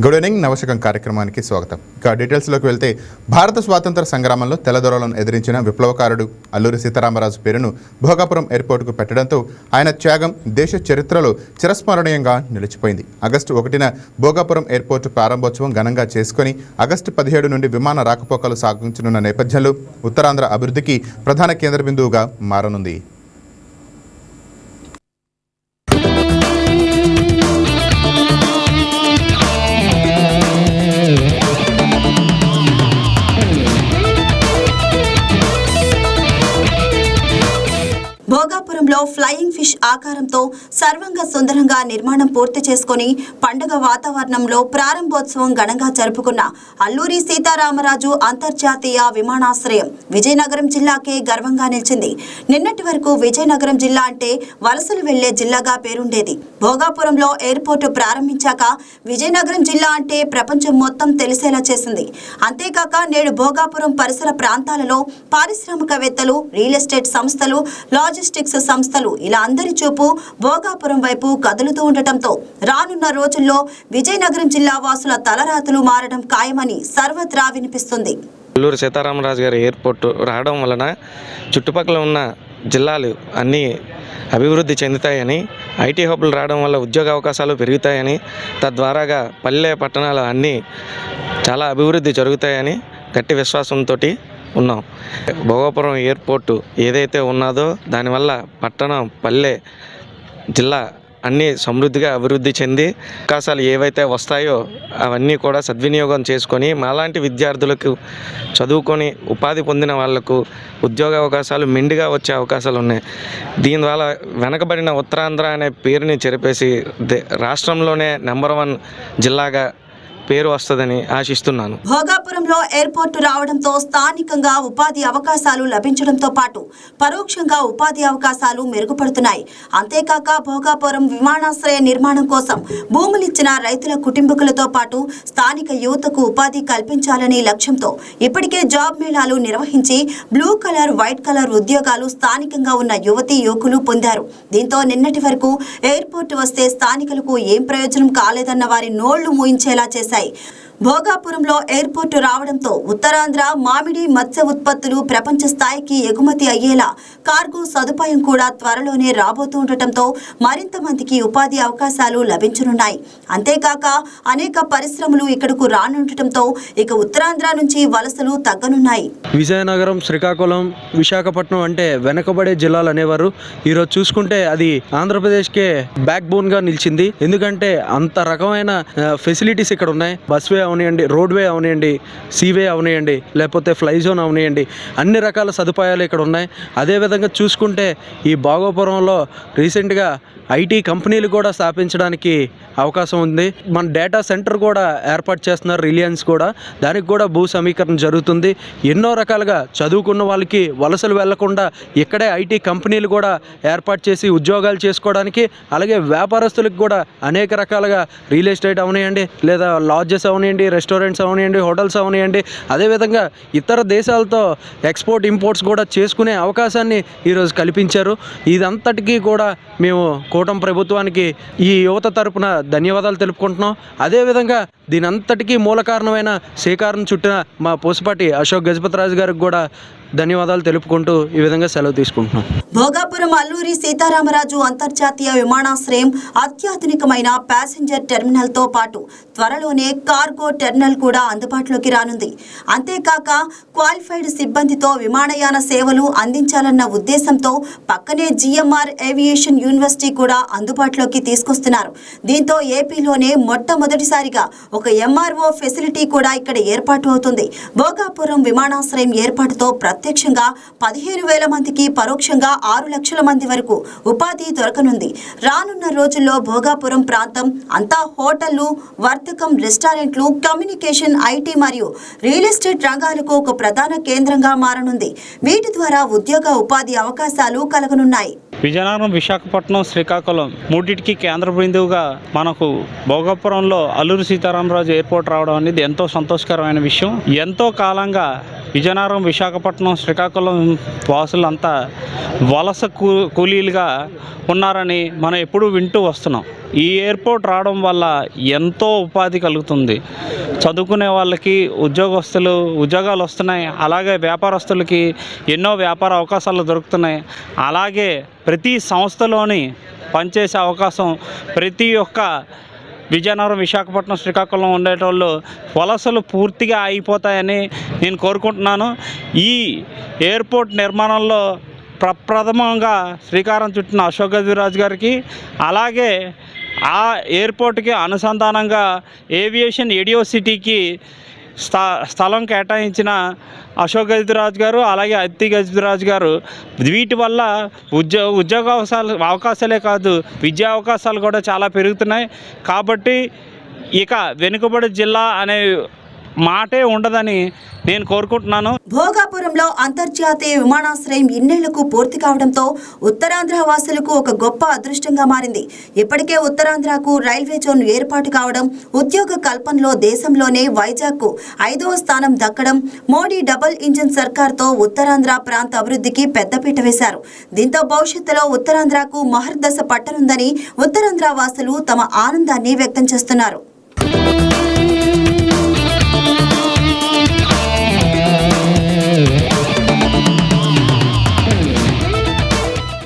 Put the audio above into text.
Good evening Navasakam కార్యక్రమానికి స్వాగతం. ఇక డీటెయిల్స్లోకి వెళ్తే భారత స్వాతంత్ర సంగ్రామంలో తెల్లదొరలను ఎదిరించిన విప్లవకారుడు అల్లూరి సీతారామరాజు పేరును భోగాపురం ఎయిర్పోర్టుకు పెట్టడంతో ఆయన త్యాగం దేశ చరిత్రలో చిరస్మరణీయంగా నిలిచిపోయింది. ఆగస్టు 1న భోగాపురం ఎయిర్పోర్టు ప్రారంభోత్సవం ఘనంగా చేసుకుని ఆగస్టు 17 నుండి విమాన రాకపోకలు సాగించనున్న నేపథ్యంలో ఉత్తరాంధ్ర అభివృద్ధికి ప్రధాన కేంద్ర బిందువుగా మారనుంది. భోగాపురంలో ఫ్లయింగ్ ఫిష్ ఆకారంతో సర్వంగ సుందరంగా నిర్మాణం పూర్తి చేసుకుని పండుగ వాతావరణంలో ప్రారంభోత్సవం ఘనంగా జరుపుకున్న అల్లూరి సీతారామరాజు అంతర్జాతీయ విమానాశ్రయం విజయనగరం జిల్లాకే గర్వంగా నిలిచింది. నిన్నటి వరకు విజయనగరం జిల్లా అంటే వలసలు వెళ్లే జిల్లాగా పేరుండేది. భోగాపురంలో ఎయిర్పోర్టు ప్రారంభించాక విజయనగరం జిల్లా అంటే ప్రపంచం మొత్తం తెలిసేలా చేసింది. అంతేకాక నేడు భోగాపురం పరిసర ప్రాంతాలలో పారిశ్రామికవేత్తలు, రియల్ ఎస్టేట్ సంస్థలు, లాజిస్టిక్స్ సంస్థలు ఇలా అందరి చూపు భోగాపురం వైపు కదులుతూ ఉండటంతో రానున్న రోజుల్లో విజయనగరం జిల్లా వాసుల తలరాతలు మారడం ఖాయమని సర్వత్రా వినిపిస్తుంది. అల్లూరి సీతారామరాజు గారి ఎయిర్పోర్టు రావడం వలన చుట్టుపక్కల ఉన్న జిల్లాలు అన్నీ అభివృద్ధి చెందుతాయని, ఐటీ హబ్లు రావడం వల్ల ఉద్యోగ అవకాశాలు పెరుగుతాయని, తద్వారాగా పల్లె పట్టణాలు అన్నీ చాలా అభివృద్ధి జరుగుతాయని గట్టి విశ్వాసంతో ఉన్నాం. భోగాపురం ఎయిర్పోర్టు ఏదైతే ఉన్నదో దానివల్ల పట్టణం, పల్లె, జిల్లా అన్నీ సమృద్ధిగా అభివృద్ధి చెంది అవకాశాలు ఏవైతే వస్తాయో అవన్నీ కూడా సద్వినియోగం చేసుకొని మాలాంటి విద్యార్థులకు చదువుకొని ఉపాధి పొందిన వాళ్లకు ఉద్యోగ అవకాశాలు మెండుగా వచ్చే అవకాశాలు ఉన్నాయి. దీనివల్ల వెనకబడిన ఉత్తరాంధ్ర అనే పేరుని చెరిపేసి రాష్ట్రంలోనే నెంబర్ 1 జిల్లాగా పేరు వస్తుందని ఆశిస్తున్నాను. భోగాపురంలో ఎయిర్పోర్టు రావడంతో స్థానికంగా ఉపాధి అవకాశాలు లభించడంతో పాటు పరోక్షంగా ఉపాధి అవకాశాలు మెరుగుపడుతున్నాయి. అంతేకాక భోగాపురం విమానాశ్రయ నిర్మాణం కోసం భూములిచ్చిన రైతుల కుటుంబీకులతో పాటు స్థానిక యువతకు ఉపాధి కల్పించాలనే లక్ష్యంతో ఇప్పటికే జాబ్ మేళాలు నిర్వహించి బ్లూ కలర్, వైట్ కలర్ ఉద్యోగాలు స్థానికంగా ఉన్న యువతీ యువకులు పొందారు. దీంతో నిన్నటి వరకు ఎయిర్పోర్టు వస్తే స్థానికులకు ఏం ప్రయోజనం కాలేదన్న వారి నోళ్లు మూయించేలా చేశారు. భోగాపురంలో ఎయిర్పోర్టు రావడంతో ఉత్తరాంధ్ర మామిడి, మత్స్య ఉత్పత్తులు ప్రపంచ స్థాయికి ఎగుమతి అయ్యేలా కార్గో సదుపాయం కూడా త్వరలోనే రాబోతుండటంతో మరింత మందికి ఉపాధి అవకాశాలు లభించనున్నాయి. అంతేకాక అనేక పరిశ్రమలు ఇక్కడకు రానుండటంతో ఇక ఉత్తరాంధ్ర నుంచి వలసలు తగ్గనున్నాయి. విజయనగరం, శ్రీకాకుళం, విశాఖపట్నం అంటే వెనకబడే జిల్లాలు అనేవారు. ఈరోజు చూసుకుంటే అది ఆంధ్రప్రదేశ్కే బ్యాక్ బోన్గా నిలిచింది. ఎందుకంటే అంత రకమైన ఫెసిలిటీస్ ఇక్కడ ఉన్నాయి. బస్వే అవనియండి, రోడ్వే అవనియండి, సీవే అవనియండి, లేకపోతే ఫ్లై జోన్ అవనియండి, అన్ని రకాల సదుపాయాలు ఇక్కడ ఉన్నాయి. అదేవిధంగా చూసుకుంటే ఈ భోగాపురంలో రీసెంట్గా ఐటీ కంపెనీలు కూడా స్థాపించడానికి అవకాశం ఉంది. మన డేటా సెంటర్ కూడా ఏర్పాటు చేస్తున్నారు, రిలయన్స్ కూడా. దానికి కూడా భూ సమీకరణ జరుగుతుంది. ఎన్నో రకాలుగా చదువుకున్న వాళ్ళకి వలసలు వెళ్లకుండా ఇక్కడే ఐటీ కంపెనీలు కూడా ఏర్పాటు చేసి ఉద్యోగాలు చేసుకోవడానికి, అలాగే వ్యాపారస్తులకు కూడా అనేక రకాలుగా రియల్ ఎస్టేట్ అవనియండి, లేదా లాడ్జెస్ అవనియండి, రెస్టారెంట్స్ అవనియండి, హోటల్స్ అవనియండి, అదేవిధంగా ఇతర దేశాలతో ఎక్స్పోర్ట్ ఇంపోర్ట్స్ కూడా చేసుకునే అవకాశాన్ని ఈరోజు కల్పించారు. ఇదంతటికీ కూడా మేము కూటమి ప్రభుత్వానికి ఈ యువత తరపున ధన్యవాదాలు తెలుపుకుంటున్నాం. అదేవిధంగా దీని అంతటికీ మూల కారణమైన శ్రీకారం చుట్టిన మా పూసపాటి అశోక్ గజపతిరాజు గారికి కూడా ధన్యవాదాలు తెలుపుకుంటూ ఈ విధంగా సెలవు తీసుకుంటున్నాం. భోగాపురం అల్లూరి సీతారామరాజు అంతర్జాతీయ విమానాశ్రయం అత్యాధునికమైన ప్యాసింజర్ టెర్మినల్తో పాటు త్వరలోనే కార్గో టెర్మినల్ కూడా అందుబాటులోకి రానుంది. అంతేకాక క్వాలిఫైడ్ సిబ్బందితో విమానయాన సేవలు అందించాలన్న ఉద్దేశంతో పక్కనే జిఎంఆర్ ఏవియేషన్ యూనివర్సిటీ కూడా అందుబాటులోకి తీసుకొస్తున్నారు. దీంతో ఏపీలోనే మొట్టమొదటిసారిగా ఒక ఎంఆర్ఓ ఫెసిలిటీ కూడా ఇక్కడ ఏర్పాటు అవుతుంది. భోగాపురం విమానాశ్రయం ఏర్పాటుతో ప్రత్యక్షంగా 15,000 మందికి, పరోక్షంగా 6 లక్షల మంది వరకు ఉపాధి దొరకనుంది. రానున్న రోజుల్లో భోగాపురం ప్రాంతం అంతా హోటళ్లు, వర్తకం, రెస్టారెంట్లు, కమ్యూనికేషన్, ఐటీ మరియు రియల్ ఎస్టేట్ రంగాలకు ఒక ప్రధాన కేంద్రంగా మారనుంది. వీటి ద్వారా ఉద్యోగ, ఉపాధి అవకాశాలు కలగనున్నాయి. విజయనగరం, విశాఖపట్నం, శ్రీకాకుళం మూడింటికి కేంద్ర బిందువుగా మనకు భోగాపురంలో అల్లూరి సీతారామరాజు ఎయిర్పోర్ట్ రావడం అనేది ఎంతో సంతోషకరమైన విషయం. ఎంతో కాలంగా విజయనగరం, విశాఖపట్నం, శ్రీకాకుళం వాసులంతా వలస కూలీలుగా ఉన్నారని మనం ఎప్పుడూ వింటూ వస్తున్నాం. ఈ ఎయిర్పోర్ట్ రావడం వల్ల ఎంతో ఉపాధి కలుగుతుంది. చదువుకునే వాళ్ళకి ఉద్యోగాలు వస్తున్నాయి. అలాగే వ్యాపారస్తులకి ఎన్నో వ్యాపార అవకాశాలు దొరుకుతున్నాయి. అలాగే ప్రతి సంస్థలోని పనిచేసే అవకాశం ప్రతి ఒక్క విజయనగరం, విశాఖపట్నం, శ్రీకాకుళం ఉండేటోళ్ళు వలసలు పూర్తిగా ఆగిపోతాయని నేను కోరుకుంటున్నాను. ఈ ఎయిర్పోర్ట్ నిర్మాణంలో ప్రప్రథమంగా శ్రీకారం చుట్టిన అశోక్ గజపతిరాజు గారికి, అలాగే ఆ ఎయిర్పోర్ట్కి అనుసంధానంగా ఏవియేషన్ ఎడియోసిటీకి స్థలం కేటాయించిన అశోక్ గజపతిరాజు గారు, అలాగే అత్తి గజపతిరాజు గారు, వీటి వల్ల ఉద్యోగ అవకాశాలే కాదు విద్యా అవకాశాలు కూడా చాలా పెరుగుతున్నాయి. కాబట్టి ఇక వెనుకబడి జిల్లా అనే మాటే ఉండదని నేను కోరుకుంటున్నాను. భోగాపురంలో అంతర్జాతీయ విమానాశ్రయం ఇన్నేళ్లకు పూర్తి కావడంతో ఉత్తరాంధ్ర వాసులకు ఒక గొప్ప అదృష్టంగా మారింది. ఇప్పటికే ఉత్తరాంధ్రకు రైల్వే జోన్ ఏర్పాటు కావడం, ఉద్యోగ కల్పనలో దేశంలోనే వైజాగ్కు 5వ స్థానం దక్కడం, మోడీ డబుల్ ఇంజిన్ సర్కార్తో ఉత్తరాంధ్ర ప్రాంత అభివృద్ధికి పెద్దపీట వేశారు. దీంతో భవిష్యత్తులో ఉత్తరాంధ్రకు మహర్దశ పట్టనుందని ఉత్తరాంధ్ర వాసులు తమ ఆనందాన్ని వ్యక్తం చేస్తున్నారు.